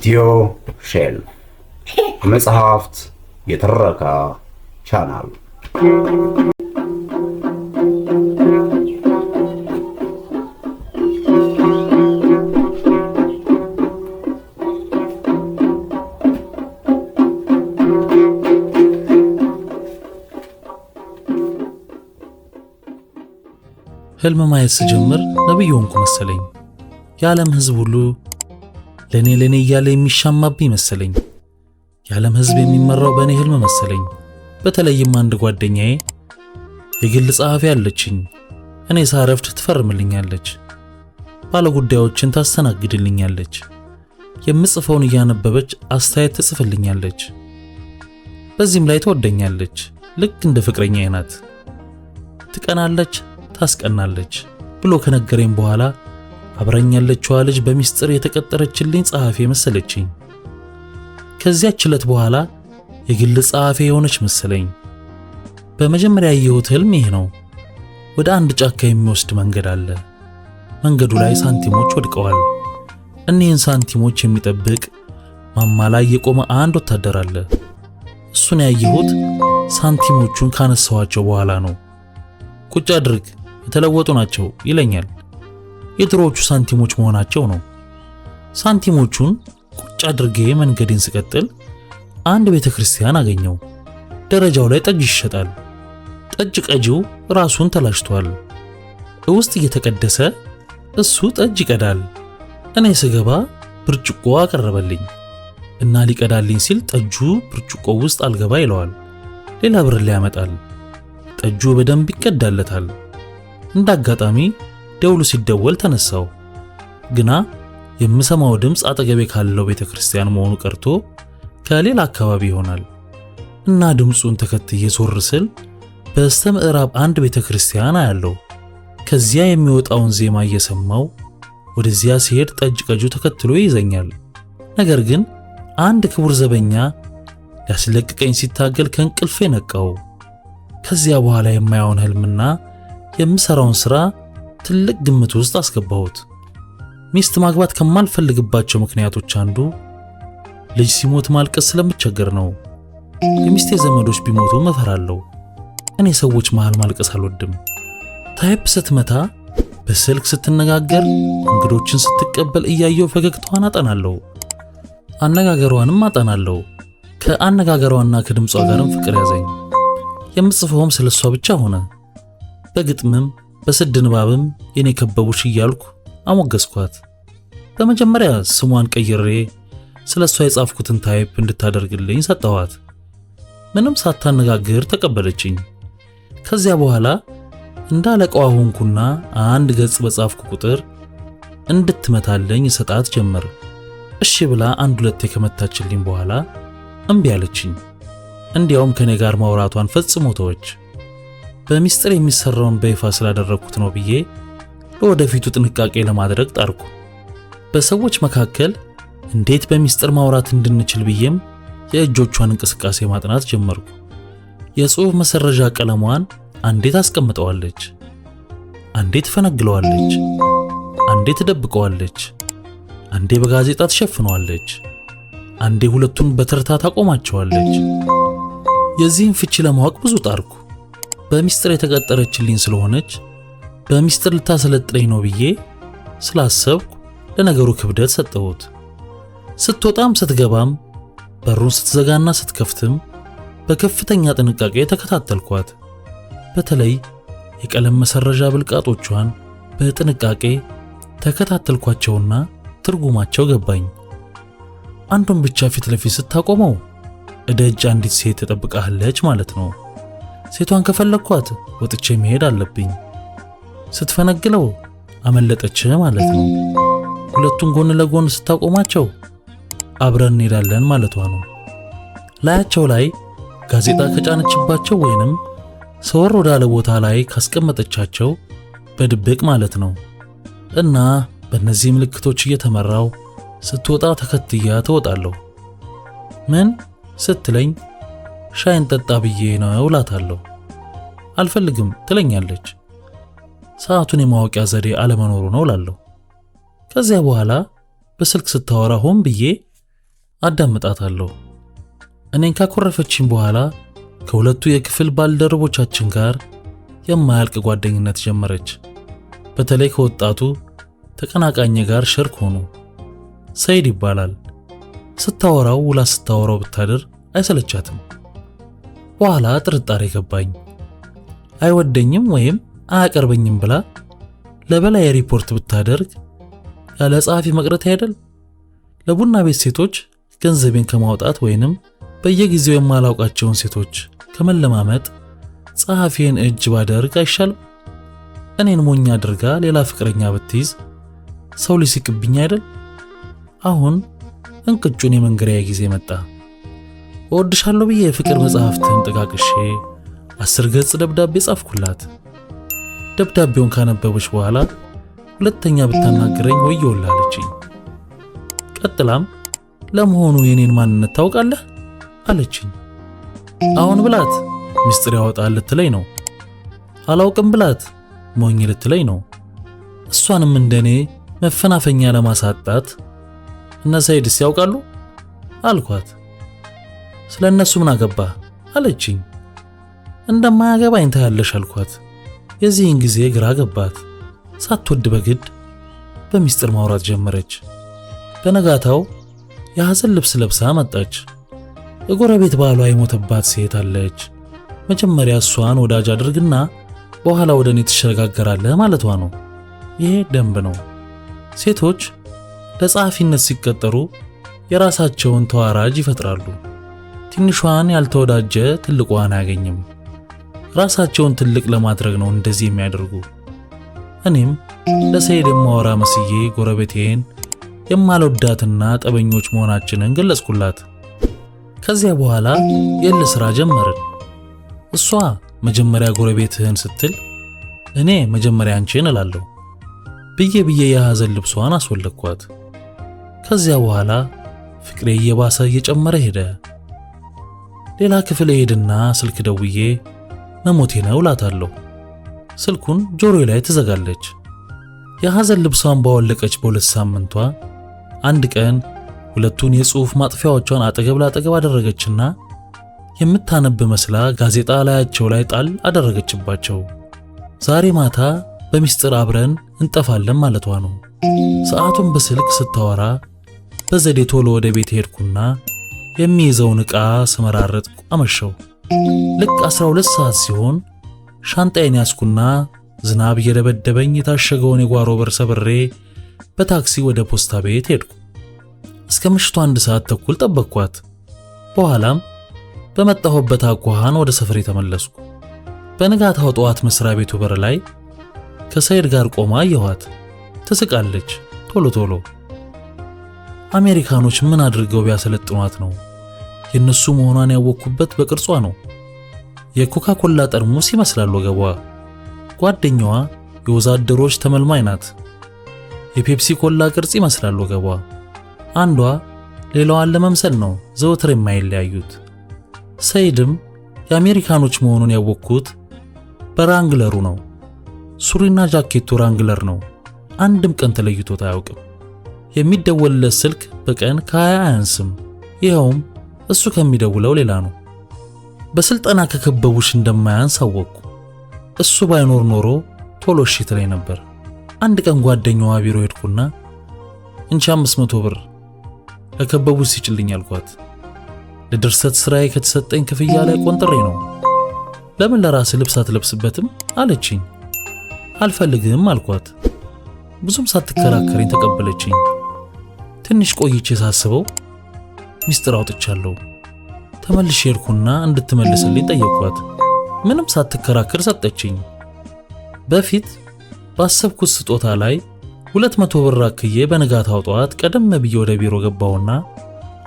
ኢትዮ ሼል መጽሐፍት የትረካ ቻናል። ህልም ማየት ስጀምር ነብይ ሆንኩ መሰለኝ። የዓለም ህዝብ ሁሉ ለኔ እያለ የሚሻማብኝ መሰለኝ። የዓለም ህዝብ የሚመራው በእኔ ህልም መሰለኝ። በተለይም አንድ ጓደኛዬ የግል ጸሐፊ አለችኝ። እኔ ሳረፍድ ትፈርምልኛለች፣ ባለ ጉዳዮችን ታስተናግድልኛለች፣ የምጽፈውን እያነበበች አስተያየት ትጽፍልኛለች። በዚህም ላይ ትወደኛለች። ልክ እንደ ፍቅረኛዬ ናት። ትቀናለች፣ ታስቀናለች ብሎ ከነገረኝ በኋላ አብራኝ ያለችዋ ልጅ በሚስጥር የተቀጠረችልኝ ጸሐፊ መሰለችኝ። ከዚያች ዕለት በኋላ የግል ጸሐፊ የሆነች መሰለኝ። በመጀመሪያ ያየሁት ህልም ይህ ነው። ወደ አንድ ጫካ የሚወስድ መንገድ አለ። መንገዱ ላይ ሳንቲሞች ወድቀዋል። እኒህን ሳንቲሞች የሚጠብቅ ማማ ላይ የቆመ አንድ ወታደር አለ። እሱን ያየሁት ሳንቲሞቹን ካነሳኋቸው በኋላ ነው። ቁጭ አድርግ፣ የተለወጡ ናቸው ይለኛል። የድሮዎቹ ሳንቲሞች መሆናቸው ነው። ሳንቲሞቹን ቁጭ አድርጌ መንገዴን ስቀጥል አንድ ቤተክርስቲያን አገኘው። ደረጃው ላይ ጠጅ ይሸጣል። ጠጅ ቀጂው ራሱን ተላሽቷል። ውስጥ እየተቀደሰ እሱ ጠጅ ይቀዳል። እኔ ስገባ ብርጭቆ አቀረበልኝ እና ሊቀዳልኝ ሲል ጠጁ ብርጭቆ ውስጥ አልገባ ይለዋል። ሌላ ብርሌ ያመጣል። ጠጁ በደንብ ይቀዳለታል። እንዳጋጣሚ ደውሉ ሲደወል ተነሳው። ግና የምሰማው ድምፅ አጠገቤ ካለው ቤተክርስቲያን መሆኑ ቀርቶ ከሌላ አካባቢ ይሆናል እና ድምፁን ተከትዬ ዞር ስል በስተ ምዕራብ አንድ ቤተክርስቲያን አያለው። ከዚያ የሚወጣውን ዜማ እየሰማው ወደዚያ ሲሄድ ጠጅ ቀጁ ተከትሎ ይዘኛል። ነገር ግን አንድ ክቡር ዘበኛ ሊያስለቅቀኝ ሲታገል ከእንቅልፌ ነቃው። ከዚያ በኋላ የማየውን ህልምና የምሰራውን ሥራ ትልቅ ግምት ውስጥ አስገባሁት። ሚስት ማግባት ከማልፈልግባቸው ምክንያቶች አንዱ ልጅ ሲሞት ማልቀስ ስለምቸገር ነው። የሚስቴ ዘመዶች ቢሞቱ እፈራለሁ። እኔ ሰዎች መሃል ማልቀስ አልወድም። ታይፕ ስትመታ፣ በስልክ ስትነጋገር፣ እንግዶችን ስትቀበል እያየው ፈገግታዋን አጠናለሁ። አነጋገሯንም አጠናለሁ። ከአነጋገሯና ከድምጿ ጋርም ፍቅር ያዘኝ። የምጽፈውም ስለሷ ብቻ ሆነ። በግጥምም በስድ ንባብም የኔ ከበቡሽ እያልኩ አሞገስኳት። በመጀመሪያ ስሟን ቀይሬ ስለሷ የጻፍኩትን ታይፕ እንድታደርግልኝ ሰጠኋት። ምንም ሳታነጋግር ተቀበለችኝ። ከዚያ በኋላ እንዳለቃዋ ሆንኩና አንድ ገጽ በጻፍኩ ቁጥር እንድትመታለኝ ሰጣት ጀመር። እሺ ብላ አንድ ሁለቴ ከመታችልኝ በኋላ እምቢ አለችኝ። እንዲያውም ከኔ ጋር ማውራቷን ፈጽሞ ተወች። በሚስጥር የሚሰራውን በይፋ ስላደረኩት ነው ብዬ ለወደፊቱ ጥንቃቄ ለማድረግ ጣርኩ። በሰዎች መካከል እንዴት በሚስጥር ማውራት እንድንችል ብዬም የእጆቿን እንቅስቃሴ ማጥናት ጀመርኩ። የጽሑፍ መሰረዣ ቀለሟን አንዴ ታስቀምጠዋለች፣ አንዴ ትፈነግለዋለች፣ አንዴ ትደብቀዋለች፣ አንዴ በጋዜጣ ትሸፍነዋለች፣ አንዴ ሁለቱን በተርታ ታቆማቸዋለች። የዚህን ፍቺ ለማወቅ ብዙ ጣርኩ። በሚስጥር የተቀጠረችልኝ ስለሆነች በሚስጥር ልታሰለጥለኝ ነው ብዬ ስላሰብኩ ለነገሩ ክብደት ሰጠሁት። ስትወጣም ስትገባም በሩን ስትዘጋና ስትከፍትም በከፍተኛ ጥንቃቄ ተከታተልኳት። በተለይ የቀለም መሰረዣ ብልቃጦቿን በጥንቃቄ ተከታተልኳቸውና ትርጉማቸው ገባኝ። አንዱን ብቻ ፊት ለፊት ስታቆመው እደጅ አንዲት ሴት ተጠብቃለች ማለት ነው። ሴቷን ከፈለኳት ወጥቼ መሄድ አለብኝ። ስትፈነግለው አመለጠች ማለት ነው። ሁለቱን ጎን ለጎን ስታቆማቸው አብረን እንሄዳለን ማለቷ ነው። ላያቸው ላይ ጋዜጣ ከጫነችባቸው ወይንም ሰወር ወዳለ ቦታ ላይ ካስቀመጠቻቸው በድብቅ ማለት ነው። እና በእነዚህ ምልክቶች እየተመራው ስትወጣ ተከትያ ትወጣለሁ። ምን ስትለኝ ሻይን ጠጣ ብዬ ነው እላታለሁ። አልፈልግም ትለኛለች። ሰዓቱን የማወቂያ ዘዴ አለመኖሩ ነው እላለሁ። ከዚያ በኋላ በስልክ ስታወራ ሆን ብዬ አዳምጣታለሁ። እኔን ካኮረፈችኝ በኋላ ከሁለቱ የክፍል ባልደረቦቻችን ጋር የማያልቅ ጓደኝነት ጀመረች። በተለይ ከወጣቱ ተቀናቃኝ ጋር ሸርክ ሆኑ። ሰይድ ይባላል። ስታወራው ውላ ስታወራው ብታድር አይሰለቻትም። በኋላ ጥርጣሬ ገባኝ። አይወደኝም ወይም አያቀርበኝም ብላ ለበላይ ሪፖርት ብታደርግ ያለ ጸሐፊ መቅረት አይደል? ለቡና ቤት ሴቶች ገንዘቤን ከማውጣት ወይንም በየጊዜው የማላውቃቸውን ሴቶች ከመለማመጥ ጸሐፊን እጅ ባደርግ አይሻልም? እኔን ሞኝ አድርጋ ሌላ ፍቅረኛ ብትይዝ ሰው ሊስቅብኝ አይደል? አሁን እንቅጩን የመንገሪያ ጊዜ መጣ። እወድሻለሁ ብዬ የፍቅር መጽሐፍትን ጥቃቅሼ 10 ገጽ ደብዳቤ ጻፍኩላት። ደብዳቤውን ካነበበች በኋላ ሁለተኛ ብታናገረኝ ወየውልህ አለችኝ። ቀጥላም ለመሆኑ የኔን ማንነት ታውቃለህ አለችኝ። አሁን ብላት ሚስጥር ያወጣል ልትለኝ ነው። አላውቅም ብላት ሞኝ ልትለኝ ነው። እሷንም እንደኔ መፈናፈኛ ለማሳጣት እነ ሰይድስ ያውቃሉ አልኳት። ስለ እነሱ ምን አገባህ አለችኝ። እንደማያገባኝ ታያለሽ አልኳት። የዚህን ጊዜ ግራ ገባት። ሳትወድ በግድ በሚስጥር ማውራት ጀመረች። በነጋታው የሐዘን ልብስ ለብሳ መጣች። የጎረቤት ባሏ የሞተባት ሴት አለች። መጀመሪያ እሷን ወዳጅ አድርግና በኋላ ወደ እኔ ትሸጋገራለህ ማለቷ ነው። ይሄ ደንብ ነው። ሴቶች ለጸሐፊነት ሲቀጠሩ የራሳቸውን ተዋራጅ ይፈጥራሉ። ትንሿን ያልተወዳጀ ትልቋን አያገኝም። ራሳቸውን ትልቅ ለማድረግ ነው እንደዚህ የሚያደርጉ። እኔም ለሰይድ የማወራ መስዬ ጎረቤቴን የማልወዳትና ጠበኞች መሆናችንን ገለጽኩላት። ከዚያ በኋላ የለ ስራ ጀመርን። እሷ መጀመሪያ ጎረቤትህን ስትል እኔ መጀመሪያ አንቺን እላለሁ ብዬ የሐዘን ልብሷን አስወለኳት። ከዚያ በኋላ ፍቅሬ እየባሰ እየጨመረ ሄደ። ሌላ ክፍል ሄድና ስልክ ደውዬ መሞቴ ነው እላታለሁ። ስልኩን ጆሮዬ ላይ ትዘጋለች። የሐዘን ልብሷን ባወለቀች በሁለት ሳምንቷ አንድ ቀን ሁለቱን የጽሑፍ ማጥፊያዎቿን አጠገብ ላጠገብ አደረገችና የምታነብ መስላ ጋዜጣ ላያቸው ላይ ጣል አደረገችባቸው። ዛሬ ማታ በሚስጥር አብረን እንጠፋለን ማለቷ ነው። ሰዓቱን በስልክ ስታወራ በዘዴ ቶሎ ወደ ቤት ሄድኩና የሚይዘውን ዕቃ ስመራረጥ አመሸው። ልክ 12 ሰዓት ሲሆን ሻንጣዬን ያዝኩና ዝናብ እየደበደበኝ የታሸገውን የጓሮ በር ሰብሬ በታክሲ ወደ ፖስታ ቤት ሄድኩ። እስከ ምሽቱ 1 ሰዓት ተኩል ጠበቅኳት። በኋላም በመጣሁበት አኳኋን ወደ ሰፈሬ ተመለስኩ። በንጋታው ጠዋት መስሪያ ቤቱ በር ላይ ከሰይድ ጋር ቆማ አየኋት። ትስቃለች ቶሎ ቶሎ። አሜሪካኖች ምን አድርገው ቢያሰለጥኗት ነው? የነሱ መሆኗን ያወቅኩበት በቅርጿ ነው። የኮካ ኮላ ጠርሙስ ይመስላል ወገቧ። ጓደኛዋ የወዛደሮች ተመልማይ ናት። የፔፕሲ ኮላ ቅርጽ ይመስላል ወገቧ። አንዷ ሌላዋን ለመምሰል ነው ዘወትር የማይለያዩት። ሰይድም የአሜሪካኖች መሆኑን ያወቅኩት በራንግለሩ ነው። ሱሪና ጃኬቱ ራንግለር ነው። አንድም ቀን ተለይቶት አያውቅም። የሚደወልለት ስልክ በቀን ከ20 አያንስም። ይኸውም እሱ ከሚደውለው ሌላ ነው። በስልጠና ከከበቡሽ እንደማያንስ አወቅኩ። እሱ ባይኖር ኖሮ ቶሎ እሺ ትለኝ ነበር። አንድ ቀን ጓደኛዋ ቢሮ ሄድኩና እንቺ 500 ብር ለከበቡሽ ሲጭልኝ አልኳት። ለድርሰት ስራዬ ከተሰጠኝ ክፍያ ላይ ቆንጥሬ ነው። ለምን ለራስ ልብስ አትለብስበትም አለችኝ። አልፈልግም አልኳት። ብዙም ሳትከራከረኝ ተቀበለችኝ። ትንሽ ቆይቼ ሳስበው ሚስጥር አውጥቻለሁ። ተመልሼ ሄድኩና እንድትመልስልኝ ጠየቅኳት። ምንም ሳትከራከር ሰጠችኝ። በፊት ባሰብኩት ስጦታ ላይ 200 ብር አክዬ በንጋታው ጠዋት ቀደም ብዬ ወደ ቢሮ ገባሁና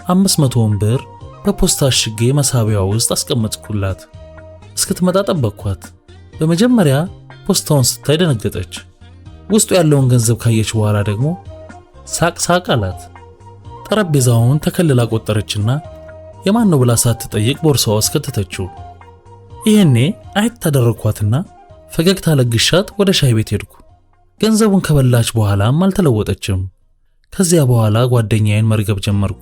500 ብር በፖስታ አሽጌ መሳቢያው ውስጥ አስቀመጥኩላት። እስክትመጣ ጠበቅኳት። በመጀመሪያ ፖስታውን ስታይ ደነገጠች። ውስጡ ያለውን ገንዘብ ካየች በኋላ ደግሞ ሳቅ ሳቅ አላት። ጠረጴዛውን ተከልላ ቆጠረችና የማን ነው ብላ ሳትጠይቅ ቦርሳዋ ውስጥ ከተተችው። ይሄኔ አይት ታደረኳትና ፈገግታ ለግሻት ወደ ሻይ ቤት ሄድኩ። ገንዘቡን ከበላች በኋላም አልተለወጠችም። ከዚያ በኋላ ጓደኛዬን መርገብ ጀመርኩ።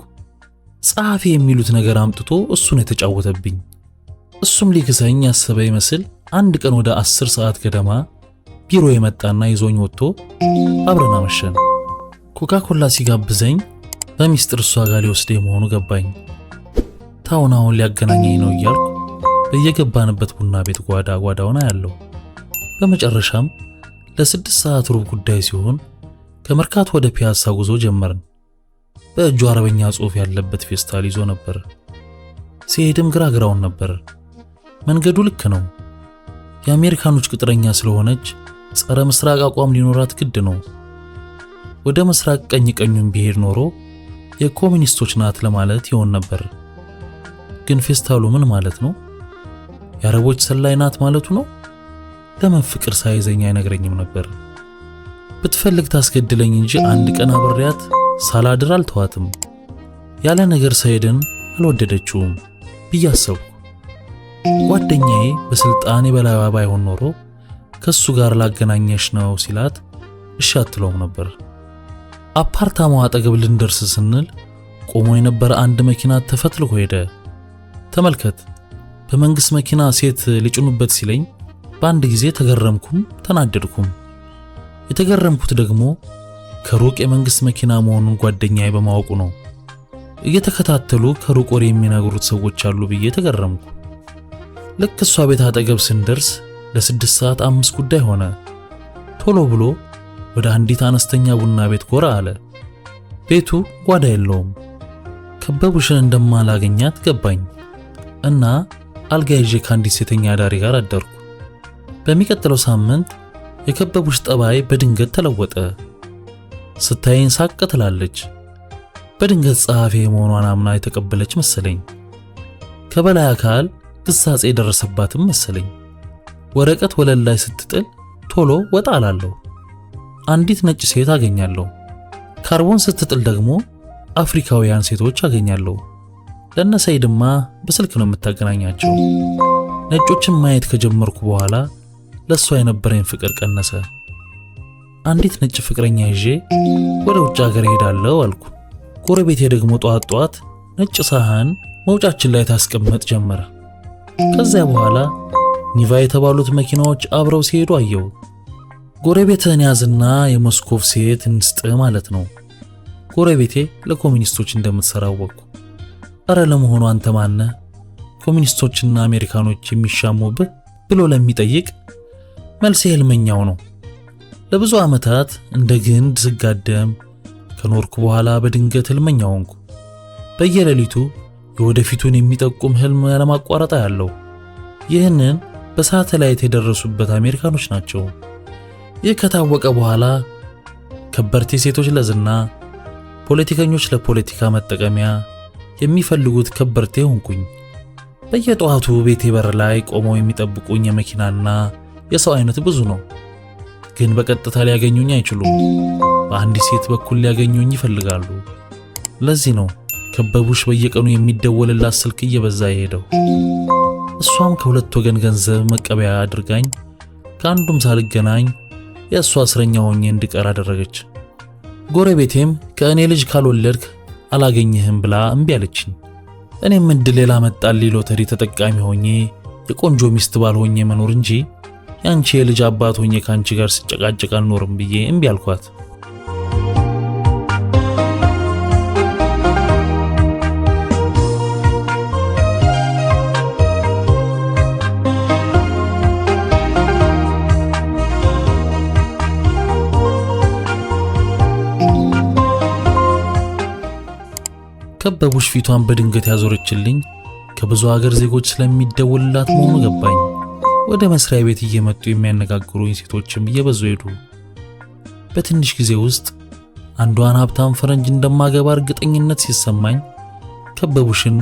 ጸሐፊ የሚሉት ነገር አምጥቶ እሱን የተጫወተብኝ። እሱም ሊክሰኝ ያሰበ ይመስል አንድ ቀን ወደ 10 ሰዓት ገደማ ቢሮ የመጣና ይዞኝ ወጥቶ አብረን አመሸን። ኮካኮላ ሲጋብዘኝ በሚስጥር እሷ ጋር ሊወስደኝ መሆኑ ገባኝ። ታውናውን ሊያገናኘኝ ነው እያልኩ በየገባንበት ቡና ቤት ጓዳውን አያለው። በመጨረሻም ለ6 ሰዓት ሩብ ጉዳይ ሲሆን ከመርካቶ ወደ ፒያሳ ጉዞ ጀመርን። በእጁ አረበኛ ጽሑፍ ያለበት ፌስታል ይዞ ነበር። ሲሄድም ግራውን ነበር። መንገዱ ልክ ነው። የአሜሪካኖች ቅጥረኛ ስለሆነች ጸረ ምስራቅ አቋም ሊኖራት ግድ ነው። ወደ ምስራቅ ቀኙን ቢሄድ ኖሮ የኮሙኒስቶች ናት ለማለት ይሆን ነበር። ግን ፌስታሉ ምን ማለት ነው? የአረቦች ሰላይ ናት ማለቱ ነው? ለምን ፍቅር ሳይዘኝ አይነግረኝም ነበር? ብትፈልግ ታስገድለኝ እንጂ አንድ ቀን አብሬያት ሳላድር አልተዋትም። ያለ ነገር ሰይድን አልወደደችውም ብዬ አሰብኩ። ጓደኛዬ በስልጣኔ በላይዋ ባይሆን ኖሮ ከሱ ጋር ላገናኘሽ ነው ሲላት እሺ አትለውም ነበር። አፓርታማው አጠገብ ልንደርስ ስንል ቆሞ የነበረ አንድ መኪና ተፈትልኮ ሄደ። ተመልከት። በመንግስት መኪና ሴት ሊጭኑበት ሲለኝ በአንድ ጊዜ ተገረምኩም ተናደድኩም። የተገረምኩት ደግሞ ከሩቅ የመንግስት መኪና መሆኑን ጓደኛዬ በማወቁ ነው። እየተከታተሉ ከሩቅ ወሬ የሚነግሩት ሰዎች አሉ ብዬ ተገረምኩ። ልክ እሷ ቤት አጠገብ ስንደርስ ለ6 ሰዓት 5 ጉዳይ ሆነ። ቶሎ ብሎ ወደ አንዲት አነስተኛ ቡና ቤት ጎራ አለ። ቤቱ ጓዳ የለውም። ከበቡሽን እንደማላገኛት ገባኝ እና አልጋ ይዤ ከአንዲት ሴተኛ አዳሪ ጋር አደርኩ። በሚቀጥለው ሳምንት የከበቡሽ ጠባይ በድንገት ተለወጠ። ስታየኝ ሳቅ ትላለች። በድንገት ጸሐፊ መሆኗን አምና የተቀበለች መሰለኝ። ከበላይ አካል ግሳጼ የደረሰባትም መሰለኝ። ወረቀት ወለል ላይ ስትጥል ቶሎ ወጣ አላለሁ። አንዲት ነጭ ሴት አገኛለሁ። ካርቦን ስትጥል ደግሞ አፍሪካውያን ሴቶች አገኛለሁ። ለነሰይድማ በስልክ ነው የምታገናኛቸው። ነጮችን ማየት ከጀመርኩ በኋላ ለሷ የነበረኝ ፍቅር ቀነሰ። አንዲት ነጭ ፍቅረኛ ይዤ ወደ ውጭ ሀገር ሄዳለሁ አልኩ። ጎረቤቴ ደግሞ ጧት ነጭ ሳህን መውጫችን ላይ ታስቀምጥ ጀመረ። ከዚያ በኋላ ኒቫ የተባሉት መኪናዎች አብረው ሲሄዱ አየው። ጎረቤትህን ያዝና የሞስኮቭ ሴት እንስጥ ማለት ነው። ጎረቤቴ ለኮሙኒስቶች እንደምትሰራ አወቅኩ። አረ ለመሆኑ አንተ ማነህ? ኮሙኒስቶችና አሜሪካኖች የሚሻሙብህ ብሎ ለሚጠይቅ መልሴ ህልመኛው ነው። ለብዙ ዓመታት እንደ ግንድ ስጋደም ከኖርኩ በኋላ በድንገት ህልመኛው ሆንኩ። በየሌሊቱ የወደፊቱን የሚጠቁም ህልም ያለማቋረጥ ያለው። ይህንን በሳተላይት የደረሱበት አሜሪካኖች ናቸው። ይህ ከታወቀ በኋላ ከበርቴ ሴቶች ለዝና፣ ፖለቲከኞች ለፖለቲካ መጠቀሚያ የሚፈልጉት ከበርቴ ሆንኩኝ። በየጠዋቱ ቤቴ በር ላይ ቆመው የሚጠብቁኝ የመኪናና የሰው አይነት ብዙ ነው። ግን በቀጥታ ሊያገኙኝ አይችሉም። በአንዲት ሴት በኩል ሊያገኙኝ ይፈልጋሉ። ለዚህ ነው ከበቡሽ በየቀኑ የሚደወልላት ስልክ እየበዛ የሄደው። እሷም ከሁለት ወገን ገንዘብ መቀበያ አድርጋኝ ከአንዱም ሳልገናኝ የእሷ እስረኛ ሆኜ እንድቀር አደረገች። ጎረቤቴም ከእኔ ልጅ ካልወለድክ አላገኘህም ብላ እምቢ አለችኝ። እኔም እድል ላመጣልኝ ሎተሪ ተጠቃሚ ሆኜ የቆንጆ ሚስት ባል ሆኜ መኖር እንጂ ያንቺ የልጅ አባት ሆኜ ካንቺ ጋር ስጨቃጨቅ አልኖርም ብዬ እምቢ አልኳት። ከበቡሽ ፊቷን በድንገት ያዞረችልኝ ከብዙ ሀገር ዜጎች ስለሚደውልላት መሆኑ ገባኝ። ወደ መስሪያ ቤት እየመጡ የሚያነጋግሩኝ ሴቶችም እየበዙ ሄዱ። በትንሽ ጊዜ ውስጥ አንዷን ሀብታም ፈረንጅ እንደማገባ እርግጠኝነት ሲሰማኝ ከበቡሽን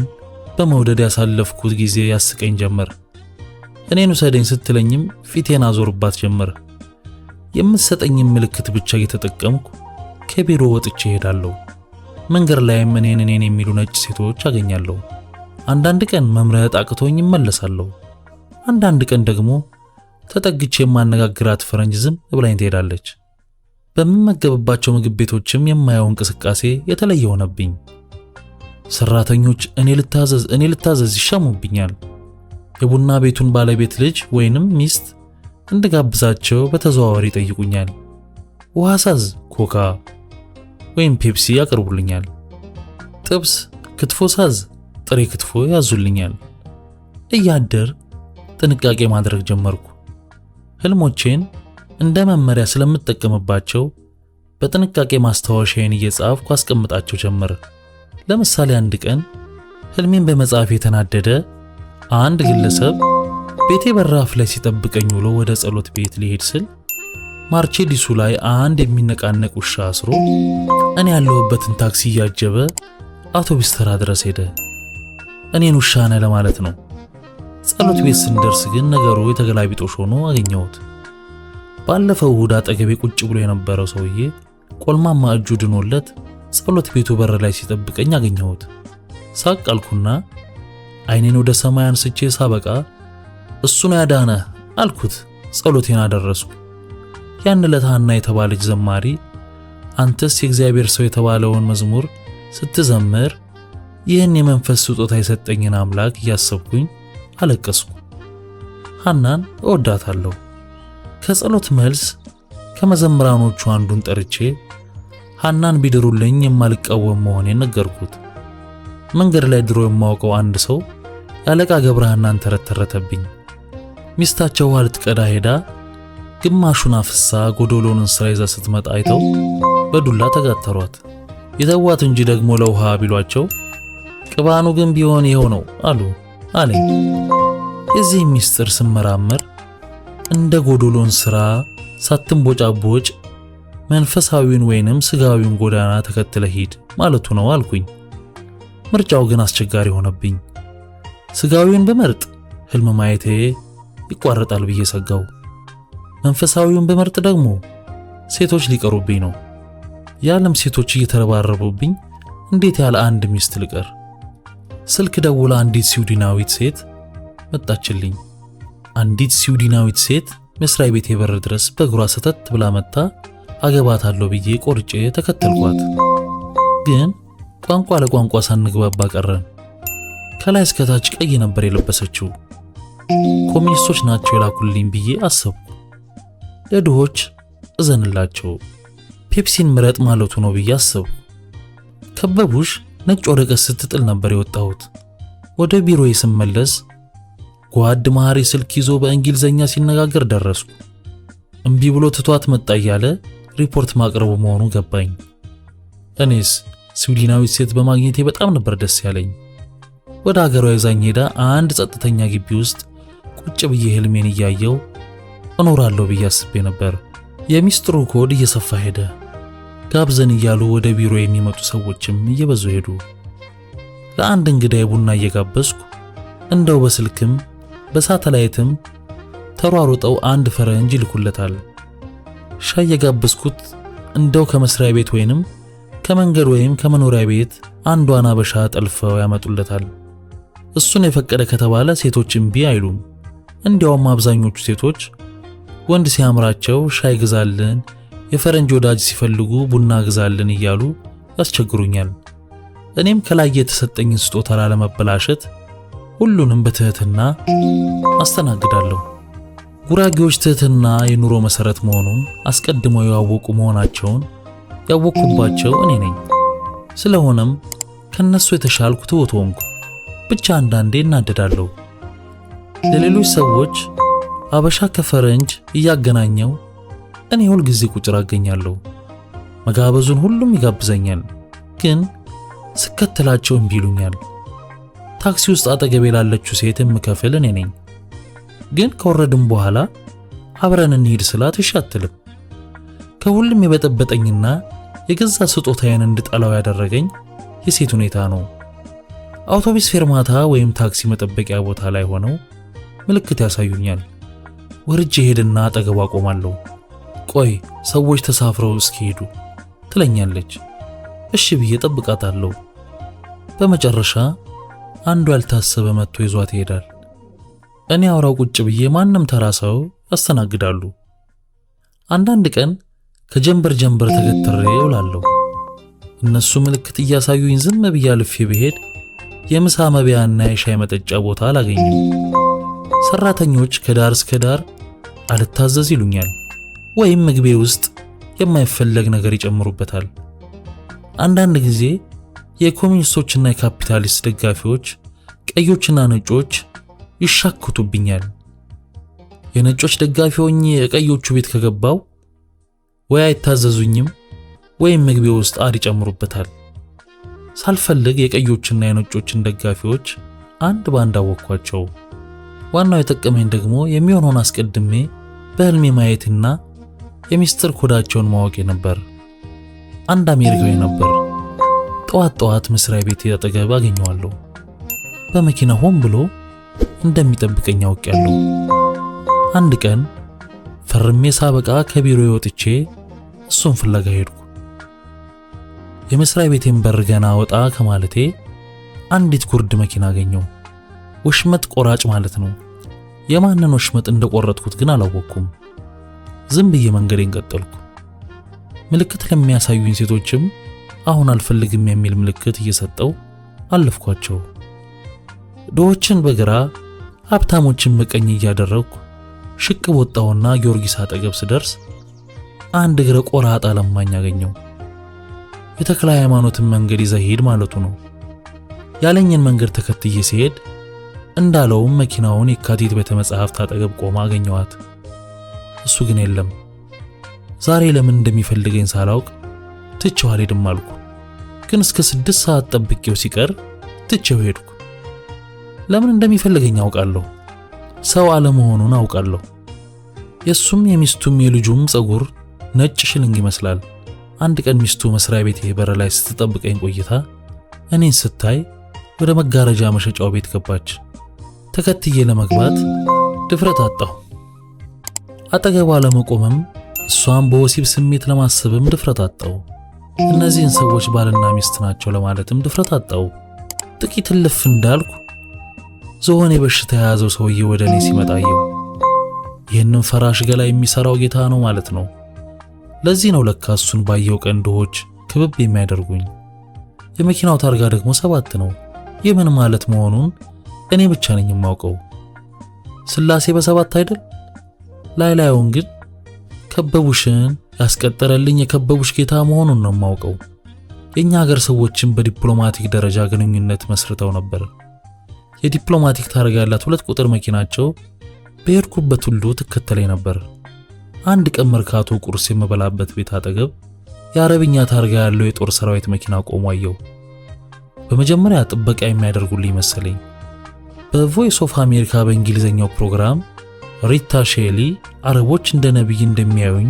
በመውደድ ያሳለፍኩት ጊዜ ያስቀኝ ጀመር። እኔን ውሰደኝ ስትለኝም ፊቴን አዞርባት ጀመር። የምትሰጠኝም ምልክት ብቻ እየተጠቀምኩ ከቢሮ ወጥቼ እሄዳለሁ። መንገድ ላይም እኔን የሚሉ ነጭ ሴቶች አገኛለሁ። አንዳንድ ቀን መምረጥ አቅቶኝ እመለሳለሁ። አንዳንድ ቀን ደግሞ ተጠግቼ የማነጋግራት ፈረንጅ ዝም ብላኝ ትሄዳለች። በምመገብባቸው ምግብ ቤቶችም የማየው እንቅስቃሴ የተለየ ሆነብኝ። ሰራተኞች እኔ ልታዘዝ ይሻሙብኛል። የቡና ቤቱን ባለቤት ልጅ ወይንም ሚስት እንድጋብዛቸው በተዘዋዋሪ ይጠይቁኛል። ውሃ ሳዝ ኮካ ወይም ፔፕሲ ያቀርቡልኛል። ጥብስ፣ ክትፎ ሳዝ ጥሬ ክትፎ ያዙልኛል። እያደር ጥንቃቄ ማድረግ ጀመርኩ። ህልሞቼን እንደ መመሪያ ስለምጠቀምባቸው በጥንቃቄ ማስታወሻዬን እየጻፍኩ አስቀምጣቸው ጀመር። ለምሳሌ አንድ ቀን ህልሜን በመጻፍ የተናደደ አንድ ግለሰብ ቤቴ በራፍ ላይ ሲጠብቀኝ ውሎ ወደ ጸሎት ቤት ሊሄድ ስል ማርቼዲሱ ላይ አንድ የሚነቃነቅ ውሻ አስሮ እኔ ያለሁበትን ታክሲ እያጀበ አውቶቡስ ተራ ድረስ ሄደ። እኔን ውሻ ነህ ለማለት ነው። ጸሎት ቤት ስንደርስ ግን ነገሩ የተገላቢጦሽ ሆኖ አገኘሁት። ባለፈው እሁድ አጠገቤ ቁጭ ብሎ የነበረው ሰውዬ ቆልማማ እጁ ድኖለት ጸሎት ቤቱ በር ላይ ሲጠብቀኝ አገኘሁት። ሳቅ አልኩና አይኔን ወደ ሰማይ አንስቼ ሳበቃ እሱ ነው ያዳነህ አልኩት። ጸሎቴን አደረስኩ። ያን ዕለት ሐና የተባለች ዘማሪ አንተስ የእግዚአብሔር ሰው የተባለውን መዝሙር ስትዘምር ይህን የመንፈስ ስጦታ የሰጠኝን አምላክ እያሰብኩኝ አለቀስኩ። ሐናን እወዳታለሁ። ከጸሎት መልስ ከመዘምራኖቹ አንዱን ጠርቼ ሐናን ቢድሩልኝ የማልቃወም መሆኔን ነገርኩት። መንገድ ላይ ድሮ የማውቀው አንድ ሰው ያለቃ ገብረሐናን ተረተረተብኝ። ሚስታቸው ውሃ ልትቀዳ ሄዳ ግማሹን አፍሳ ጎዶሎን እንስራ ይዛ ስትመጣ አይተው በዱላ ተጋተሯት። የተዋት እንጂ ደግሞ ለውሃ ቢሏቸው ቅባኑ ግን ቢሆን ይኸው ነው አለኝ። የዚህ ሚስጥር ስመራመር እንደ ጎዶሎን ስራ ሳትንቦጫቦጭ መንፈሳዊውን ወይንም ስጋዊውን ጎዳና ተከትለ ሂድ ማለቱ ነው አልኩኝ። ምርጫው ግን አስቸጋሪ ሆነብኝ። ስጋዊውን በመርጥ ህልም ማየቴ ይቋረጣል ብዬ ሰጋው። መንፈሳዊውን በመርጥ ደግሞ ሴቶች ሊቀሩብኝ ነው። የዓለም ሴቶች እየተረባረቡብኝ እንዴት ያለ አንድ ሚስት ልቀር? ስልክ ደውላ አንዲት ስዊድናዊት ሴት መጣችልኝ። አንዲት ስዊድናዊት ሴት መስሪያ ቤቴ በር ድረስ በእግሯ ሰተት ብላ መጣ። አገባታለሁ ብዬ ቆርጬ ተከተልኳት። ግን ቋንቋ ለቋንቋ ሳንግባባ ቀረን። ከላይ እስከ ታች ቀይ ነበር የለበሰችው። ኮሚኒስቶች ናቸው የላኩልኝ ብዬ አሰብኩ። ለድሆች እዘንላቸው ፔፕሲን ምረጥ ማለቱ ነው ብዬ አሰብኩ። ከበቡሽ ነጭ ወረቀት ስትጥል ነበር የወጣሁት። ወደ ቢሮዬ ስመለስ ጓድ መሐሪ ስልክ ይዞ በእንግሊዘኛ ሲነጋገር ደረስኩ። እምቢ ብሎ ትቷት መጣ እያለ ሪፖርት ማቅረቡ መሆኑ ገባኝ። እኔስ ስዊድናዊት ሴት በማግኘቴ በጣም ነበር ደስ ያለኝ። ወደ ሀገሯ ይዛኝ ሄዳ አንድ ጸጥተኛ ግቢ ውስጥ ቁጭ ብዬ ህልሜን እያየው እኖራለሁ ብዬ አስቤ ነበር። የሚስጥሩ ኮድ እየሰፋ ሄደ። ጋብዘን እያሉ ወደ ቢሮ የሚመጡ ሰዎችም እየበዙ ሄዱ። ለአንድ እንግዳ ቡና እየጋበዝኩ እንደው በስልክም በሳተላይትም ተሯሩጠው አንድ ፈረንጅ ይልኩለታል። ሻይ የጋበዝኩት እንደው ከመስሪያ ቤት ወይንም ከመንገድ ወይም ከመኖሪያ ቤት አንዷን አበሻ ጠልፈው ያመጡለታል። እሱን የፈቀደ ከተባለ ሴቶች እምቢ አይሉም። እንዲያውም አብዛኞቹ ሴቶች ወንድ ሲያምራቸው ሻይ ግዛልን፣ የፈረንጅ ወዳጅ ሲፈልጉ ቡና ግዛልን እያሉ ያስቸግሩኛል። እኔም ከላይ የተሰጠኝን ስጦታ ላለመበላሸት ሁሉንም በትህትና አስተናግዳለሁ። ጉራጌዎች ትህትና የኑሮ መሰረት መሆኑን አስቀድመው ያወቁ መሆናቸውን ያወቅኩባቸው እኔ ነኝ። ስለሆነም ከነሱ የተሻልኩ ትሁት ሆንኩ። ብቻ አንዳንዴ እናደዳለሁ። ለሌሎች ሰዎች አበሻ ከፈረንጅ እያገናኘው እኔ ሁል ጊዜ ቁጭር አገኛለሁ። መጋበዙን ሁሉም ይጋብዘኛል፣ ግን ስከተላቸው እምቢ ይሉኛል። ታክሲ ውስጥ አጠገቤ ላለችው ሴት የምከፍል እኔ ነኝ። ግን ከወረድም በኋላ አብረን እንሂድ ስላት እሺ አትልም። ከሁሉም የበጠበጠኝና የገዛ ስጦታዬን እንድጠላው ያደረገኝ የሴት ሁኔታ ነው። አውቶቡስ ፌርማታ ወይም ታክሲ መጠበቂያ ቦታ ላይ ሆነው ምልክት ያሳዩኛል። ወርጄ ሄድና አጠገቧ ቆማለሁ። ቆይ ሰዎች ተሳፍረው እስኪሄዱ ትለኛለች። እሺ ብዬ ጠብቃታለሁ። በመጨረሻ አንዱ ያልታሰበ መጥቶ ይዟት ይሄዳል። እኔ አውራው ቁጭ ብዬ ማንም ተራ ሰው ያስተናግዳሉ። አንዳንድ ቀን ከጀንበር ተገትሬ እውላለሁ። እነሱ ምልክት እያሳዩኝ ዝም ብዬ አልፌ ብሄድ የምሳ መብያና የሻይ መጠጫ ቦታ አላገኝም። ሰራተኞች ከዳር እስከ ዳር አልታዘዝ ይሉኛል፣ ወይም ምግቤ ውስጥ የማይፈለግ ነገር ይጨምሩበታል። አንዳንድ ጊዜ የኮሚኒስቶችና የካፒታሊስት ደጋፊዎች ቀዮችና ነጮች ይሻክቱብኛል። የነጮች ደጋፊ ሆኜ የቀዮቹ ቤት ከገባው ወይ አይታዘዙኝም ወይም ምግቤ ውስጥ አር ይጨምሩበታል። ሳልፈልግ የቀዮችና የነጮችን ደጋፊዎች አንድ ባንድ አወቅኳቸው። ዋናው የጠቀመኝ ደግሞ የሚሆነውን አስቀድሜ በህልሜ ማየትና የሚስጥር ኮዳቸውን ማወቅ ነበር። አንድ አሜሪካዊ ነበር። ጠዋት መስሪያ ቤት አጠገብ አገኘዋለሁ። በመኪና ሆን ብሎ እንደሚጠብቀኝ አውቄያለሁ። አንድ ቀን ፈርሜ ሳበቃ ከቢሮ ወጥቼ እሱን ፍለጋ ሄድኩ። የመስሪያ ቤቴን በር ገና ወጣ ከማለቴ አንዲት ጉርድ መኪና አገኘው። ወሽመጥ ቆራጭ ማለት ነው። የማንን ወሽመጥ እንደቆረጥኩት ግን አላወቅኩም። ዝም ብዬ መንገዴን ቀጠልኩ። ምልክት ለሚያሳዩኝ ሴቶችም አሁን አልፈልግም የሚል ምልክት እየሰጠው አለፍኳቸው። ድሆችን በግራ ሀብታሞችን በቀኝ እያደረግኩ ሽቅብ ወጣውና ጊዮርጊስ አጠገብ ስደርስ አንድ እግረ ቆራጣ ለማኝ አገኘው። የተክለ ሃይማኖትን መንገድ ይዘህ ሂድ ማለቱ ነው። ያለኝን መንገድ ተከትዬ ሲሄድ እንዳለውም መኪናውን የካቲት ቤተ መጻሕፍት አጠገብ ቆማ አገኘዋት። እሱ ግን የለም። ዛሬ ለምን እንደሚፈልገኝ ሳላውቅ ትቼው አልሄድም አልኩ። ግን እስከ 6 ሰዓት ጠብቄው ሲቀር ትቼው ሄድኩ። ለምን እንደሚፈልገኝ አውቃለሁ። ሰው አለመሆኑን አውቃለሁ። የሱም የሚስቱም የልጁም ጸጉር ነጭ ሽልንግ ይመስላል። አንድ ቀን ሚስቱ መስሪያ ቤቴ በር ላይ ስትጠብቀኝ ቆይታ እኔን ስታይ ወደ መጋረጃ መሸጫው ቤት ገባች። ተከትዬ ለመግባት ድፍረት አጣሁ። አጠገቧ ለመቆምም እሷን በወሲብ ስሜት ለማሰብም ድፍረት አጣሁ። እነዚህን ሰዎች ባልና ሚስት ናቸው ለማለትም ድፍረት አጣሁ። ጥቂት እልፍ እንዳልኩ ዝሆኔ በሽታ የያዘው ሰውዬ ወደ እኔ ሲመጣ አየሁ። ይህንን ፈራሽ ገላ የሚሰራው ጌታ ነው ማለት ነው። ለዚህ ነው ለካ እሱን ባየው ቀን ድሆች ክብብ የሚያደርጉኝ። የመኪናው ታርጋ ደግሞ 7 ነው። የምን ማለት መሆኑን እኔ ብቻ ነኝ የማውቀው። ስላሴ በ7 አይደል? ላይላዩን ግን ከበቡሽን ያስቀጠረልኝ የከበቡሽ ጌታ መሆኑን ነው የማውቀው። የኛ ሀገር ሰዎችን በዲፕሎማቲክ ደረጃ ግንኙነት መስርተው ነበር። የዲፕሎማቲክ ታርጋ ያላት 2 ቁጥር መኪናቸው በሄድኩበት ሁሉ ትከተለኝ ነበር። አንድ ቀን መርካቶ ቁርስ የምበላበት ቤት አጠገብ የአረብኛ ታርጋ ያለው የጦር ሰራዊት መኪና ቆሞ አየሁ። በመጀመሪያ ጥበቃ የሚያደርጉልኝ መሰለኝ። በቮይስ ኦፍ አሜሪካ በእንግሊዘኛው ፕሮግራም ሪታ ሼሊ አረቦች እንደ ነብይ እንደሚያዩኝ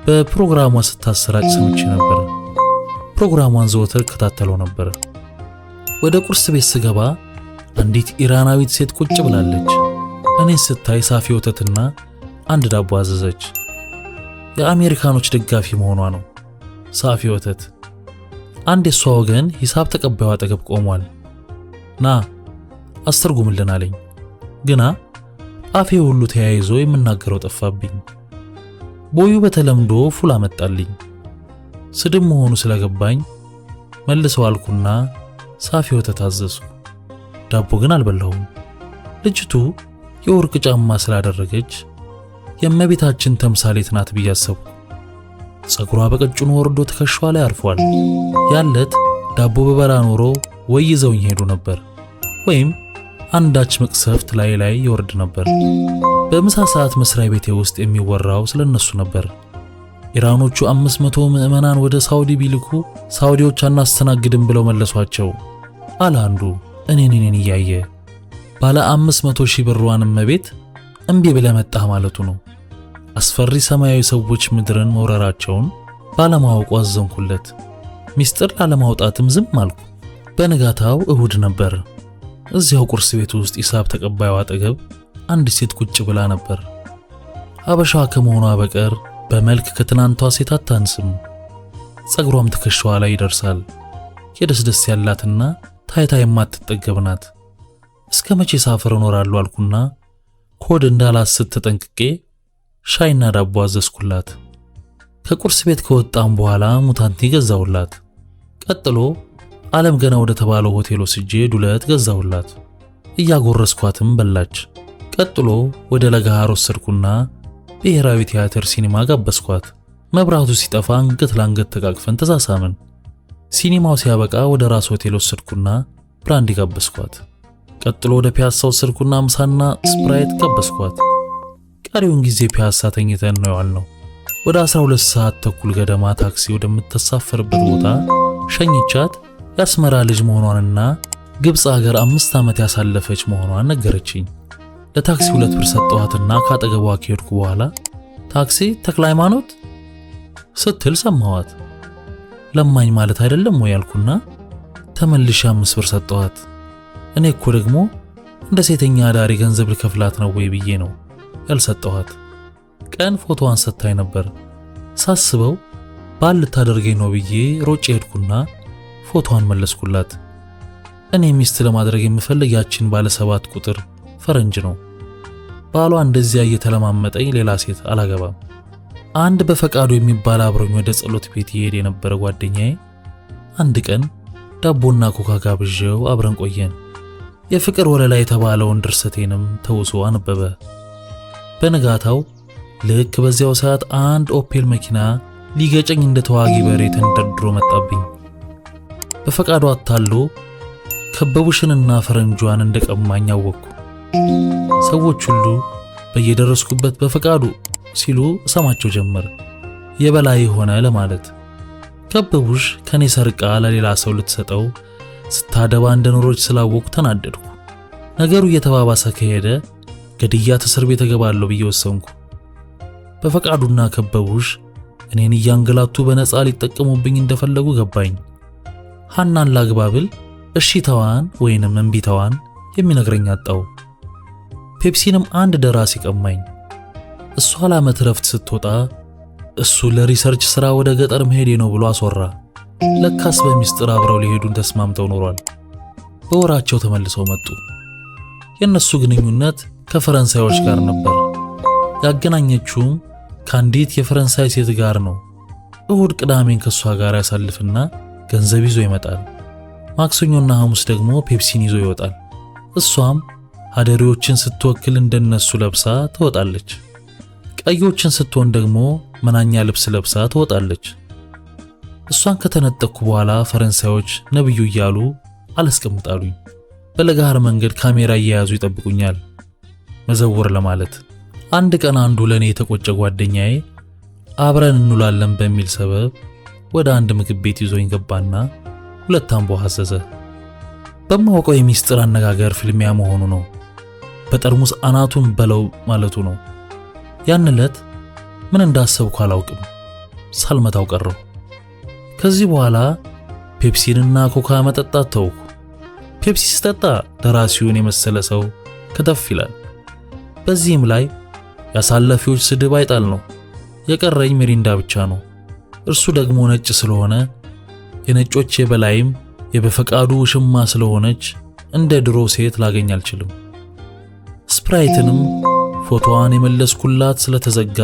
በፕሮግራሟ ስታሰራጭ ሰምቼ ነበር። ፕሮግራሟን ዘወትር ከታተለው ነበር። ወደ ቁርስ ቤት ስገባ አንዲት ኢራናዊት ሴት ቁጭ ብላለች። እኔን ስታይ ሳፊ ወተትና አንድ ዳቦ አዘዘች። የአሜሪካኖች ደጋፊ መሆኗ ነው። ሳፊ ወተት። አንድ የሷ ወገን ሂሳብ ተቀባዩ አጠገብ ቆሟል። ና አስተርጉምልን አለኝ። ግና አፌ ሁሉ ተያይዞ የምናገረው ጠፋብኝ። ቦዩ በተለምዶ ፉል አመጣልኝ። ስድብ መሆኑ ስለገባኝ መልሰው አልኩና ሳፊ ወተት አዘዝኩ። ዳቦ ግን አልበላሁም። ልጅቱ የወርቅ ጫማ ስላደረገች የእመቤታችን ተምሳሌት ናት ብዬ አሰብኩ። ጸጉሯ በቀጭኑ ወርዶ ትከሻዋ ላይ አርፏል። ያለት ዳቦ በበላ ኖሮ ወይ ይዘውኝ ሄዱ ነበር ወይም አንዳች መቅሰፍት ላይ ይወርድ ነበር። በምሳ ሰዓት መስሪያ ቤቴ ውስጥ የሚወራው ስለነሱ ነበር። ኢራኖቹ 500 ምዕመናን ወደ ሳውዲ ቢልኩ ሳውዲዎች አናስተናግድም ብለው መለሷቸው አለ አንዱ እኔን እያየ። ባለ 500 ሺህ ብርዋን እመቤት እምቢ ብለህ መጣህ ማለቱ ነው። አስፈሪ ሰማያዊ ሰዎች ምድርን መውረራቸውን ባለማወቁ አዘንኩለት። ሚስጥር ላለማውጣትም ዝም አልኩ። በነጋታው እሁድ ነበር። እዚያው ቁርስ ቤት ውስጥ ሂሳብ ተቀባዩ አጠገብ አንድ ሴት ቁጭ ብላ ነበር። አበሻ ከመሆኗ በቀር በመልክ ከትናንቷ ሴት አታንስም። ጸጉሯም ትከሻዋ ላይ ይደርሳል። የደስደስ ያላትና ታይታ የማትጠገብ ናት። እስከ መቼ ሳፈር እኖራለሁ አልኩና ኮድ እንዳላስት ተጠንቅቄ ሻይና ዳቦ አዘዝኩላት። ከቁርስ ቤት ከወጣም በኋላ ሙታንቲ ገዛውላት። ቀጥሎ ዓለም ገና ወደ ተባለው ሆቴል ወስጄ ዱለት ገዛሁላት። እያጎረስኳትም በላች። ቀጥሎ ወደ ለገሃር ወሰድኩና ብሔራዊ ቲያትር ሲኒማ ጋበዝኳት። መብራቱ ሲጠፋ አንገት ለአንገት ተቃቅፈን ተሳሳምን። ሲኒማው ሲያበቃ ወደ ራስ ሆቴል ወሰድኩና ብራንዲ ጋበዝኳት። ቀጥሎ ወደ ፒያሳ ወሰድኩና ምሳና ስፕራይት ጋበዝኳት። ቀሪውን ጊዜ ፒያሳ ተኝተን ነው ያልነው። ወደ 12 ሰዓት ተኩል ገደማ ታክሲ ወደምትሳፈርበት ቦታ ሸኝቻት የአስመራ ልጅ መሆኗንና ግብፅ ሀገር 5 ዓመት ያሳለፈች መሆኗን ነገረችኝ። ለታክሲ 2 ብር ሰጠኋትና ካጠገቧ ከሄድኩ በኋላ ታክሲ ተክለ ሃይማኖት ስትል ሰማኋት። ለማኝ ማለት አይደለም ወይ ያልኩና ተመልሼ 5 ብር ሰጠኋት። እኔ እኮ ደግሞ እንደ ሴተኛ አዳሪ ገንዘብ ልከፍላት ነው ወይ ብዬ ነው ያልሰጠኋት። ቀን ፎቶዋን ሰጥታኝ ነበር። ሳስበው ባል ልታደርገኝ ነው ብዬ ሮጬ ሄድኩና ፎቶዋን መለስኩላት። እኔ ሚስት ለማድረግ የምፈልግ ያችን ባለ 7 ቁጥር ፈረንጅ ነው። ባሏ እንደዚያ እየተለማመጠኝ ሌላ ሴት አላገባም። አንድ በፈቃዱ የሚባል አብሮኝ ወደ ጸሎት ቤት ይሄድ የነበረ ጓደኛዬ አንድ ቀን ዳቦና ኮካ ጋብዤው አብረን ቆየን። የፍቅር ወለላ የተባለውን ድርሰቴንም ተውሶ አነበበ። በነጋታው ልክ በዚያው ሰዓት አንድ ኦፔል መኪና ሊገጨኝ እንደ ተዋጊ በሬ ተንደርድሮ መጣብኝ። በፈቃዱ አታሎ ከበቡሽንና ፈረንጇን እንደቀማኝ አወቅኩ። ሰዎች ሁሉ በየደረስኩበት በፈቃዱ ሲሉ ሰማቸው ጀመር። የበላይ ሆነ ለማለት። ከበቡሽ ከኔ ሰርቃ ለሌላ ሰው ልትሰጠው ስታደባ እንደኖሮች ስላወቅኩ ተናደድኩ። ነገሩ እየተባባሰ ከሄደ ገድያት እስር ቤት እገባለሁ ብዬ ወሰንኩ። በፈቃዱና ከበቡሽ እኔን እያንገላቱ በነፃ ሊጠቀሙብኝ እንደፈለጉ ገባኝ። ሐናን ላግባብል እሺታዋን ወይንም እምቢታዋን የሚነግረኝ አጣው። ፔፕሲንም አንድ ደራሲ ቀማኝ። እሷ ለዓመት ረፍት ስትወጣ እሱ ለሪሰርች ሥራ ወደ ገጠር መሄዴ ነው ብሎ አስወራ። ለካስ በሚስጥር አብረው ሊሄዱን ተስማምተው ኖሯል። በወራቸው ተመልሰው መጡ። የነሱ ግንኙነት ከፈረንሳዮች ጋር ነበር። ያገናኘችውም ከአንዲት የፈረንሳይ ሴት ጋር ነው። እሁድ ቅዳሜን ከሷ ጋር ያሳልፍና ገንዘብ ይዞ ይመጣል። ማክሰኞና ሐሙስ ደግሞ ፔፕሲን ይዞ ይወጣል። እሷም ሀደሪዎችን ስትወክል እንደነሱ ለብሳ ትወጣለች። ቀዮችን ስትሆን ደግሞ መናኛ ልብስ ለብሳ ትወጣለች። እሷን ከተነጠቅኩ በኋላ ፈረንሳዮች ነብዩ እያሉ አላስቀምጣሉኝ። በለጋሃር መንገድ ካሜራ እየያዙ ይጠብቁኛል መዘወር ለማለት። አንድ ቀን አንዱ ለኔ የተቆጨ ጓደኛዬ አብረን እንውላለን በሚል ሰበብ ወደ አንድ ምግብ ቤት ይዞኝ ገባና 2 አምቦ አዘዘ። በማወቀው የሚስጥር አነጋገር ፍልሚያ መሆኑ ነው። በጠርሙስ አናቱን በለው ማለቱ ነው። ያን ዕለት ምን እንዳሰብኩ አላውቅም። ሳልመታው ቀረው። ከዚህ በኋላ ፔፕሲንና ኮካ መጠጣት ተውኩ። ፔፕሲ ስጠጣ ደራሲውን የመሰለ ሰው ከተፍ ይላል። በዚህም ላይ ያሳለፊዎች ስድብ አይጣል ነው። የቀረኝ ሚሪንዳ ብቻ ነው። እርሱ ደግሞ ነጭ ስለሆነ የነጮች የበላይም የበፈቃዱ ሽማ ስለሆነች እንደ ድሮ ሴት ላገኝ አልችልም። ስፕራይትንም ፎቶዋን የመለስኩላት ስለተዘጋ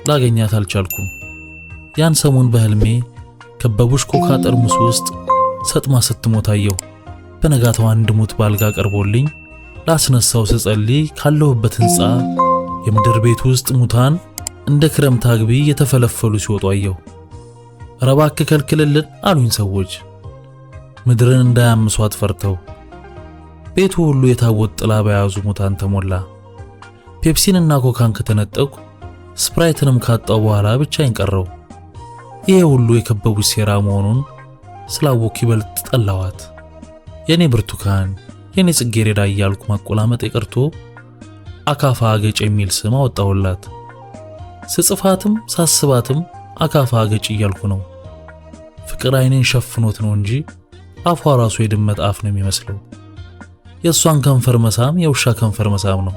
ላገኛት አልቻልኩም። ያን ሰሞን በህልሜ ከበቡሽ ኮካ ጠርሙስ ውስጥ ሰጥማ ስትሞት አየሁ። በነጋታው አንድ ሙት ባልጋ ቀርቦልኝ ላስነሳው ስጸልይ ካለሁበት ህንፃ የምድር ቤት ውስጥ ሙታን እንደ ክረምት አግቢ የተፈለፈሉ ሲወጡ አየሁ። ረባክ ከልክልልን አሉኝ ሰዎች ምድርን እንዳያምሷት ፈርተው። ቤቱ ሁሉ የታወት ጥላ በያዙ ሙታን ተሞላ። ፔፕሲንና ኮካን ከተነጠቁ ስፕራይትንም ካጣው በኋላ ብቻዬን ቀረው። ይሄ ሁሉ የከበቡሽ ሴራ መሆኑን ስላወኩ ይበልጥ ጠላዋት። የኔ ብርቱካን፣ የኔ ጽጌረዳ እያልኩ ማቆላመጥ የቀርቶ አካፋ አገጭ የሚል ስም አወጣሁላት። ስጽፋትም ሳስባትም አካፋ አገጭ እያልኩ ነው። ፍቅር አይኔን ሸፍኖት ነው እንጂ አፏ ራሱ የድመት አፍ ነው የሚመስለው። የእሷን ከንፈር መሳም የውሻ ከንፈር መሳም ነው።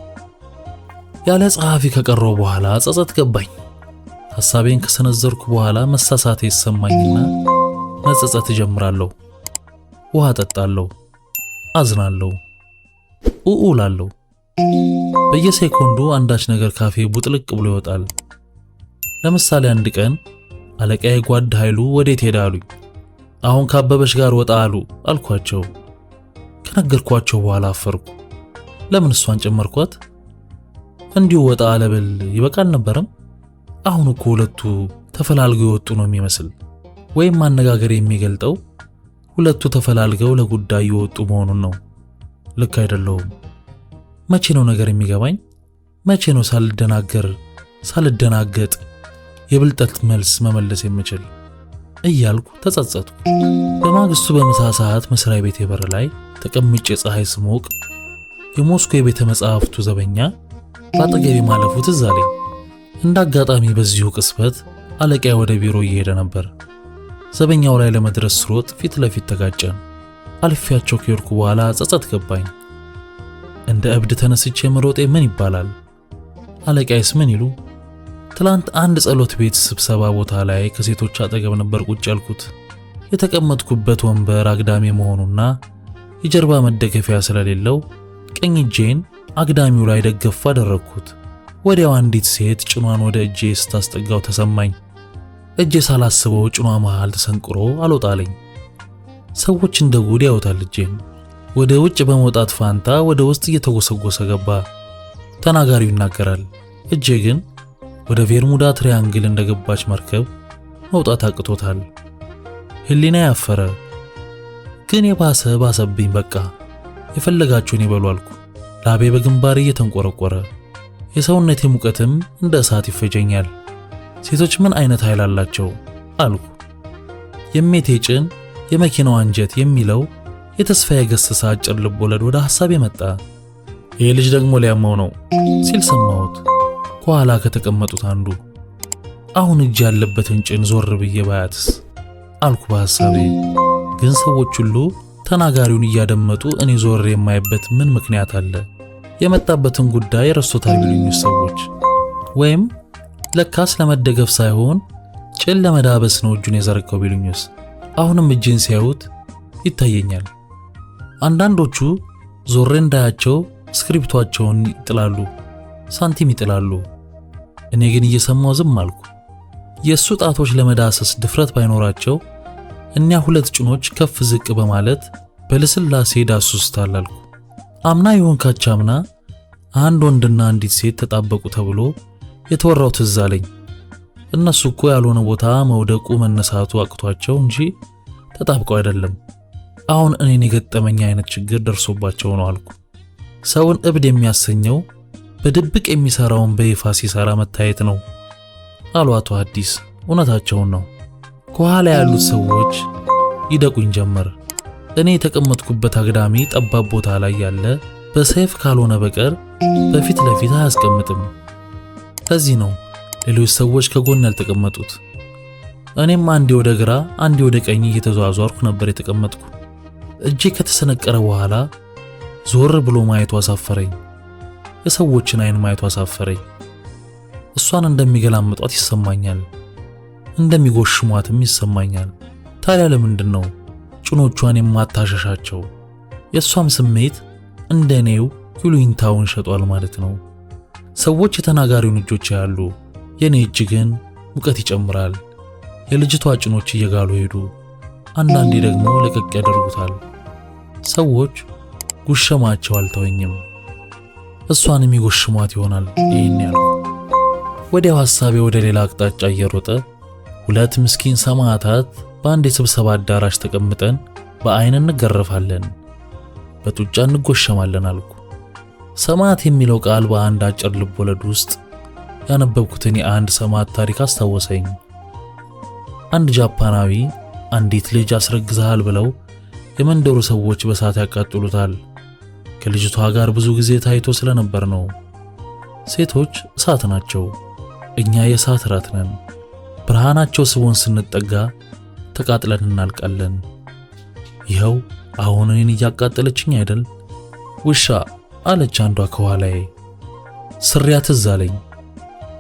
ያለ ጸሐፊ ከቀረው በኋላ ጸጸት ገባኝ። ሐሳቤን ከሰነዘርኩ በኋላ መሳሳቴ ይሰማኝና መጸጸት ጀምራለሁ። ውሃ ጠጣለሁ፣ አዝናለሁ፣ ኡኡላለሁ። በየሴኮንዱ አንዳች ነገር ካፌ ቡጥልቅ ብሎ ይወጣል። ለምሳሌ አንድ ቀን አለቃዬ ጓድ ኃይሉ ወዴት ሄደ አሉኝ። አሁን ካበበሽ ጋር ወጣ አሉ አልኳቸው። ከነገርኳቸው በኋላ አፈርኩ። ለምን እሷን ጨመርኳት? እንዲሁ ወጣ አለብል ይበቃል ነበርም? አሁን እኮ ሁለቱ ተፈላልገው የወጡ ነው የሚመስል። ወይም ማነጋገር የሚገልጠው ሁለቱ ተፈላልገው ለጉዳይ የወጡ መሆኑን ነው። ልክ አይደለሁም። መቼ ነው ነገር የሚገባኝ? መቼ ነው ሳልደናገጥ የብልጠት መልስ መመለስ የምችል እያልኩ ተጸጸቱ። በማግስቱ በምሳ ሰዓት መስሪያ ቤት በር ላይ ተቀምጬ ፀሐይ ስሞቅ የሞስኮ የቤተ መጻሕፍቱ ዘበኛ በአጠገቤ ማለፉ ትዝ አለኝ። እንደ አጋጣሚ በዚሁ ቅጽበት አለቃዬ ወደ ቢሮ እየሄደ ነበር። ዘበኛው ላይ ለመድረስ ስሮጥ ፊት ለፊት ተጋጨን። አልፌያቸው ከሄድኩ በኋላ ጸጸት ገባኝ። እንደ እብድ ተነስቼ መሮጤ ምን ይባላል? አለቃዬስ ምን ይሉ? ትላንት አንድ ጸሎት ቤት ስብሰባ ቦታ ላይ ከሴቶች አጠገብ ነበር ቁጭ ያልኩት። የተቀመጥኩበት ወንበር አግዳሚ መሆኑና የጀርባ መደገፊያ ስለሌለው ቀኝ እጄን አግዳሚው ላይ ደገፍ አደረግኩት። ወዲያው አንዲት ሴት ጭኗን ወደ እጄ ስታስጠጋው ተሰማኝ። እጄ ሳላስበው ጭኗ መሃል ተሰንቅሮ አልወጣለኝ። ሰዎች እንደ ጉድ ያዩታል። እጄን ወደ ውጭ በመውጣት ፋንታ ወደ ውስጥ እየተጎሰጎሰ ገባ። ተናጋሪው ይናገራል። እጄ ግን ወደ ቬርሙዳ ትሪያንግል እንደገባች መርከብ መውጣት አቅቶታል። ህሊና ያፈረ። ግን ባሰብኝ። በቃ የፈለጋችሁን ይበሉ አልኩ። ላቤ በግንባሬ እየተንቆረቆረ የሰውነቴ ሙቀትም እንደ እሳት ይፈጀኛል። ሴቶች ምን አይነት ኃይል አላቸው አልኩ። የሜቴ ጭን የመኪናው አንጀት የሚለው የተስፋዬ ገሰሰ አጭር ልብ ወለድ ወደ ሐሳብ የመጣ። ይህ ልጅ ደግሞ ሊያመው ነው ሲል ሰማሁት ከኋላ ከተቀመጡት አንዱ። አሁን እጅ ያለበትን ጭን ዞር ብዬ ባያትስ አልኩ በሐሳቤ። ግን ሰዎች ሁሉ ተናጋሪውን እያደመጡ እኔ ዞር የማይበት ምን ምክንያት አለ? የመጣበትን ጉዳይ ረስቶታል ቢሉኝስ ሰዎች? ወይም ለካስ ለመደገፍ ሳይሆን ጭን ለመዳበስ ነው እጁን የዘረጋው ቢሉኝስ? አሁንም እጄን ሲያዩት ይታየኛል። አንዳንዶቹ ዞሬ እንዳያቸው ስክሪፕቷቸውን ይጥላሉ፣ ሳንቲም ይጥላሉ። እኔ ግን እየሰማው ዝም አልኩ። የእሱ ጣቶች ለመዳሰስ ድፍረት ባይኖራቸው እኒያ ሁለት ጭኖች ከፍ ዝቅ በማለት በልስላሴ ዳሱስታል አልኩ። አምና ይሆን ካቻምና አንድ ወንድና አንዲት ሴት ተጣበቁ ተብሎ የተወራው ትዝ አለኝ። እነሱ እኮ ያልሆነ ቦታ መውደቁ መነሳቱ አቅቷቸው እንጂ ተጣብቀው አይደለም። አሁን እኔን የገጠመኝ አይነት ችግር ደርሶባቸው ነው አልኩ። ሰውን እብድ የሚያሰኘው በድብቅ የሚሰራውን በይፋ ሲሰራ መታየት ነው አሉ አቶ ሐዲስ። እውነታቸውን ነው። ከኋላ ያሉት ሰዎች ይደቁኝ ጀመር። እኔ የተቀመጥኩበት አግዳሚ ጠባብ ቦታ ላይ ያለ በሰይፍ ካልሆነ በቀር በፊት ለፊት አያስቀምጥም። ለዚህ ነው ሌሎች ሰዎች ከጎን ያልተቀመጡት። እኔም አንዴ ወደ ግራ አንዴ ወደ ቀኝ እየተዟዟርኩ ነበር የተቀመጥኩ። እጄ ከተሰነቀረ በኋላ ዞር ብሎ ማየቱ አሳፈረኝ። የሰዎችን አይን ማየቱ አሳፈረኝ። እሷን እንደሚገላምጧት ይሰማኛል፣ እንደሚጎሽሟትም ይሰማኛል። ታዲያ ለምንድን ነው ጭኖቿን የማታሸሻቸው? የእሷም ስሜት እንደኔው ይሉኝታውን ሸጧል ማለት ነው። ሰዎች የተናጋሪውን እጆች ያሉ፣ የኔ እጅ ግን ሙቀት ይጨምራል። የልጅቷ ጭኖች እየጋሉ ሄዱ። አንዳንዴ ደግሞ ለቀቅ ያደርጉታል። ሰዎች ጉሸማቸው አልተወኝም። እሷንም ይጎሽሟት ይሆናል ይሄን ያልኩ። ወዲያው ሐሳቤ ወደ ሌላ አቅጣጫ እየሮጠ ሁለት ምስኪን ሰማዕታት በአንድ የስብሰባ አዳራሽ ተቀምጠን በአይን እንገረፋለን፣ በጡጫ እንጎሸማለን አልኩ። ሰማዕት የሚለው ቃል በአንድ አጭር ልብ ወለድ ውስጥ ያነበብኩትን የአንድ ሰማዕት ታሪክ አስታወሰኝ። አንድ ጃፓናዊ አንዲት ልጅ አስረግዘሃል ብለው የመንደሩ ሰዎች በሳት ያቃጥሉታል። ከልጅቷ ጋር ብዙ ጊዜ ታይቶ ስለነበር ነው። ሴቶች እሳት ናቸው፣ እኛ የእሳት ራት ነን። ብርሃናቸው ስቦን ስንጠጋ ተቃጥለን እናልቃለን። ይኸው አሁን እኔን እያቃጠለችኝ አይደል? ውሻ አለች አንዷ ከኋላዬ። ስሪያ ትዝ አለኝ።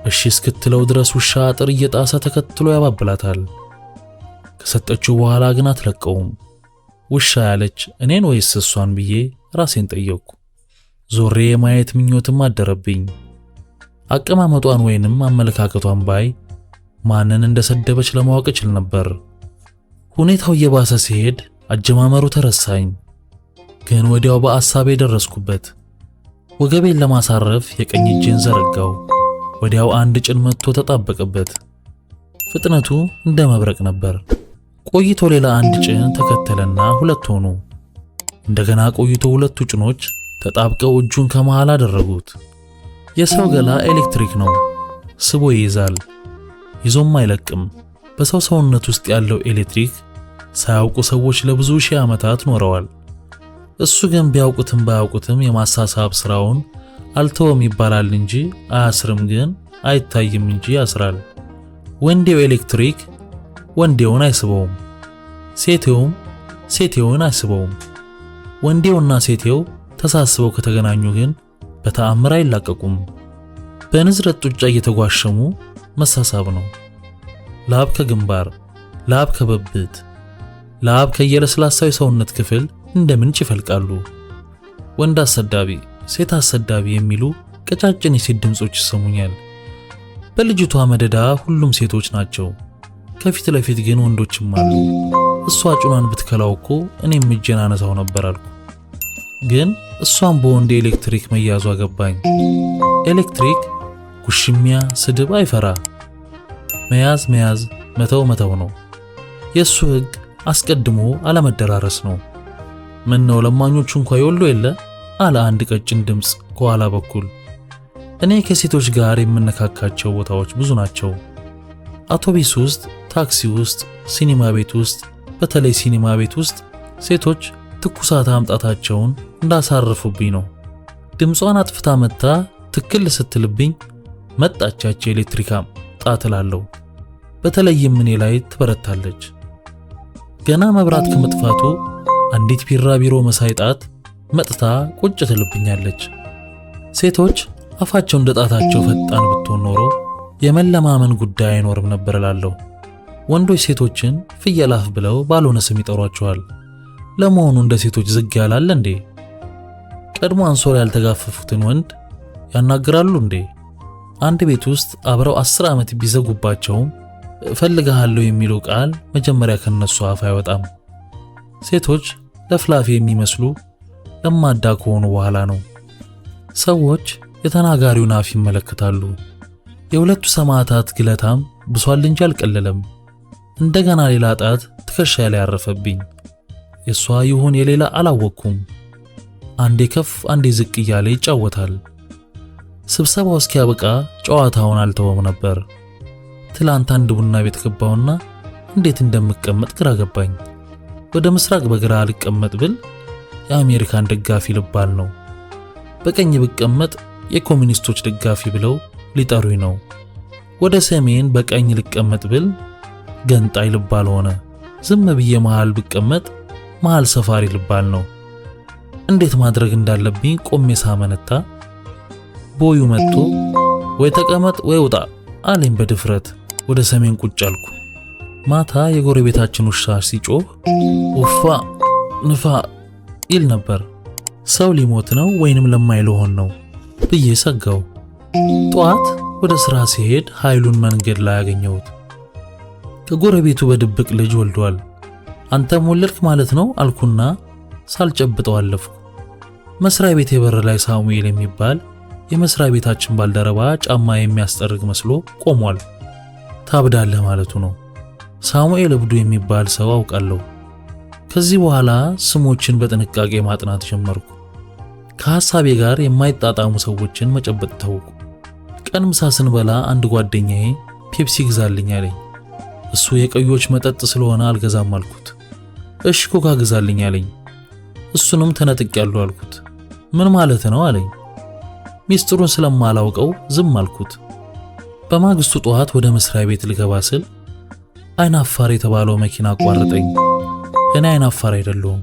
እሺ እስክትለው ድረስ ውሻ አጥር እየጣሰ ተከትሎ ያባብላታል። ከሰጠችው በኋላ ግን አትለቀውም። ውሻ ያለች እኔን ወይስ እሷን ብዬ ራሴን ጠየቅኩ። ዞሬ የማየት ምኞትም አደረብኝ። አቀማመጧን ወይንም አመለካከቷን ባይ ማንን እንደሰደበች ለማወቅ እችል ነበር። ሁኔታው እየባሰ ሲሄድ አጀማመሩ ተረሳኝ። ግን ወዲያው በአሳቤ ደረስኩበት። ወገቤን ለማሳረፍ የቀኝ እጄን ዘረጋው። ወዲያው አንድ ጭን መጥቶ ተጣበቀበት። ፍጥነቱ እንደ መብረቅ ነበር። ቆይቶ ሌላ አንድ ጭን ተከተለና ሁለት ሆኑ። እንደገና ቆይቶ ሁለቱ ጭኖች ተጣብቀው እጁን ከመሃል አደረጉት። የሰው ገላ ኤሌክትሪክ ነው፣ ስቦ ይይዛል፣ ይዞም አይለቅም። በሰው ሰውነት ውስጥ ያለው ኤሌክትሪክ ሳያውቁ ሰዎች ለብዙ ሺህ ዓመታት ኖረዋል። እሱ ግን ቢያውቁትም ባያውቁትም የማሳሳብ ስራውን አልተወም ይባላል እንጂ አያስርም፣ ግን አይታይም እንጂ ያስራል። ወንዴው ኤሌክትሪክ ወንዴውን አይስበውም፣ ሴቴውም ሴቴውን አይስበውም። ወንዴውና ሴቴው ተሳስበው ከተገናኙ ግን በተአምር አይላቀቁም። በንዝረት ጡጫ እየተጓሸሙ መሳሳብ ነው። ላብ ከግንባር፣ ላብ ከብብት፣ ላብ ከየለስላሳው የሰውነት ክፍል እንደ ምንጭ ይፈልቃሉ። ወንድ አሰዳቢ፣ ሴት አሰዳቢ የሚሉ ቀጫጭን የሴት ድምጾች ይሰሙኛል። በልጅቷ መደዳ ሁሉም ሴቶች ናቸው። ከፊት ለፊት ግን ወንዶችም አሉ። እሷ ጭኗን ብትከላው እኮ እኔም እጄን አነሳው ነበር አልኩ። ግን እሷም በወንድ ኤሌክትሪክ መያዙ አገባኝ። ኤሌክትሪክ ጉሽሚያ፣ ስድብ አይፈራ። መያዝ መያዝ፣ መተው መተው ነው። የሱ ሕግ አስቀድሞ አለመደራረስ ነው። ምን ነው ለማኞቹ እንኳ ይወሉ የለ አለ አንድ ቀጭን ድምጽ ከኋላ በኩል። እኔ ከሴቶች ጋር የምነካካቸው ቦታዎች ብዙ ናቸው። አውቶቡስ ውስጥ፣ ታክሲ ውስጥ፣ ሲኒማ ቤት ውስጥ፣ በተለይ ሲኒማ ቤት ውስጥ ሴቶች ትኩሳት አምጣታቸውን እንዳሳረፉብኝ ነው። ድምጿን አጥፍታ መጣ ትክል ስትልብኝ መጣቻች ኤሌክትሪካ ጣትላለሁ። በተለይም እኔ ላይ ትበረታለች። ገና መብራት ከመጥፋቱ አንዲት ቢራቢሮ መሳይ ጣት መጥታ ቁጭ ትልብኛለች። ሴቶች አፋቸው እንደ ጣታቸው ፈጣን ብትሆን ኖሮ የመለማመን ጉዳይ አይኖርም ነበር እላለሁ። ወንዶች ሴቶችን ፍየል አፍ ብለው ባልሆነ ስም ይጠሯቸዋል። ለመሆኑ እንደ ሴቶች ዝግ ያላል እንዴ? ቀድሞ አንሶላ ያልተጋፈፉትን ወንድ ያናግራሉ እንዴ? አንድ ቤት ውስጥ አብረው 10 ዓመት ቢዘጉባቸውም እፈልግሃለሁ የሚለው ቃል መጀመሪያ ከነሱ አፍ አይወጣም። ሴቶች ለፍላፊ የሚመስሉ ለማዳ ከሆኑ በኋላ ነው። ሰዎች የተናጋሪውን አፍ ይመለከታሉ። የሁለቱ ሰማዕታት ግለታም ብሷል እንጂ አልቀለለም። እንደገና ሌላ ጣት ትከሻ ላይ ያረፈብኝ። የሷ ይሁን የሌላ አላወቅኩም። አንዴ ከፍ አንዴ ዝቅ እያለ ይጫወታል። ስብሰባው እስኪያበቃ ጨዋታውን አልተወም ነበር። ትላንት አንድ ቡና ቤት ገባውና እንዴት እንደምቀመጥ ግራ ገባኝ። ወደ ምስራቅ በግራ ልቀመጥ ብል የአሜሪካን ደጋፊ ልባል ነው። በቀኝ ብቀመጥ የኮሙኒስቶች ደጋፊ ብለው ሊጠሩኝ ነው። ወደ ሰሜን በቀኝ ልቀመጥ ብል ገንጣይ ልባል ሆነ። ዝም ብዬ መሃል ብቀመጥ መሃል ሰፋሪ ልባል ነው። እንዴት ማድረግ እንዳለብኝ ቆሜ ሳመነታ ቦዩ መጥቶ ወይ ተቀመጥ ወይ ውጣ አለኝ በድፍረት። ወደ ሰሜን ቁጭ አልኩ። ማታ የጎረቤታችን ውሻ ሲጮህ ውፋ ንፋ ይል ነበር። ሰው ሊሞት ነው ወይንም ለማይልሆን ነው ብዬ ሰጋው። ጠዋት ወደ ስራ ሲሄድ ኃይሉን መንገድ ላይ ያገኘሁት። ከጎረቤቱ በድብቅ ልጅ ወልዷል። አንተም ወለድክ ማለት ነው አልኩና ሳልጨብጠው አለፍኩ። መስሪያ ቤት የበር ላይ ሳሙኤል የሚባል የመስሪያ ቤታችን ባልደረባ ጫማ የሚያስጠርግ መስሎ ቆሟል። ታብዳለህ ማለቱ ነው። ሳሙኤል እብዱ የሚባል ሰው አውቃለሁ። ከዚህ በኋላ ስሞችን በጥንቃቄ ማጥናት ጀመርኩ። ከሐሳቤ ጋር የማይጣጣሙ ሰዎችን መጨበጥ ተውኩ። ቀን ምሳ ስንበላ አንድ ጓደኛዬ ፔፕሲ ግዛልኝ አለኝ። እሱ የቀዮች መጠጥ ስለሆነ አልገዛም አልኩት። እሺ ኮካ ግዛልኝ አለኝ። እሱንም ተነጥቄያለሁ አልኩት። ምን ማለት ነው አለኝ። ሚስጥሩን ስለማላውቀው ዝም አልኩት። በማግስቱ ጠዋት ወደ መስሪያ ቤት ልገባ ስል አይናፋር የተባለው መኪና አቋረጠኝ። እኔ አይናፋር አይደለሁም፣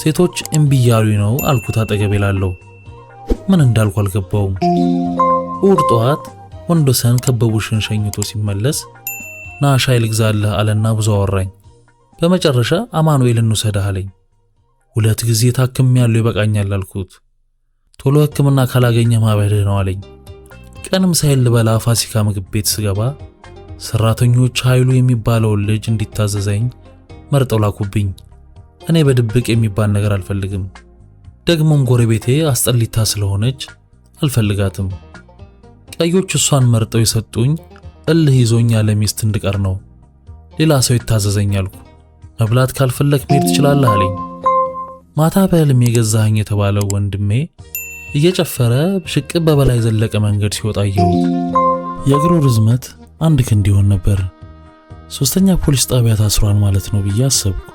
ሴቶች እምቢ እያሉኝ ነው አልኩት። አጠገቤ ላለው ምን እንዳልኩ አልገባውም። እሑድ ጠዋት ወንዶሰን ከበቡሽን ሸኝቶ ሲመለስ ና ሻይ ልግዛልህ አለና ብዙ አወራኝ። በመጨረሻ አማኑኤል እንውሰድህ አለኝ። 2 ጊዜ ታክሜያለሁ ይበቃኛል አልኩት። ቶሎ ሕክምና ካላገኘ ማበድህ ነው አለኝ። ቀንም ሳይል ልበላ ፋሲካ ምግብ ቤት ስገባ ሰራተኞች ኃይሉ የሚባለውን ልጅ እንዲታዘዘኝ መርጠው ላኩብኝ። እኔ በድብቅ የሚባል ነገር አልፈልግም። ደግሞም ጎረቤቴ አስጠሊታ ስለሆነች አልፈልጋትም። ቀዮች እሷን መርጠው የሰጡኝ እልህ ይዞኝ ያለ ሚስት እንድቀር ነው። ሌላ ሰው ይታዘዘኝ አልኩ። መብላት ካልፈለክ መሄድ ትችላለህ አለኝ። ማታ በህልም የገዛኸኝ የተባለው ወንድሜ እየጨፈረ ብሽቅብ በበላይ ዘለቀ መንገድ ሲወጣ አየሁት። የእግሩ ርዝመት 1 ክንድ ይሆን ነበር። 3ኛ ፖሊስ ጣቢያ ታስሯል ማለት ነው ብዬ አሰብኩ።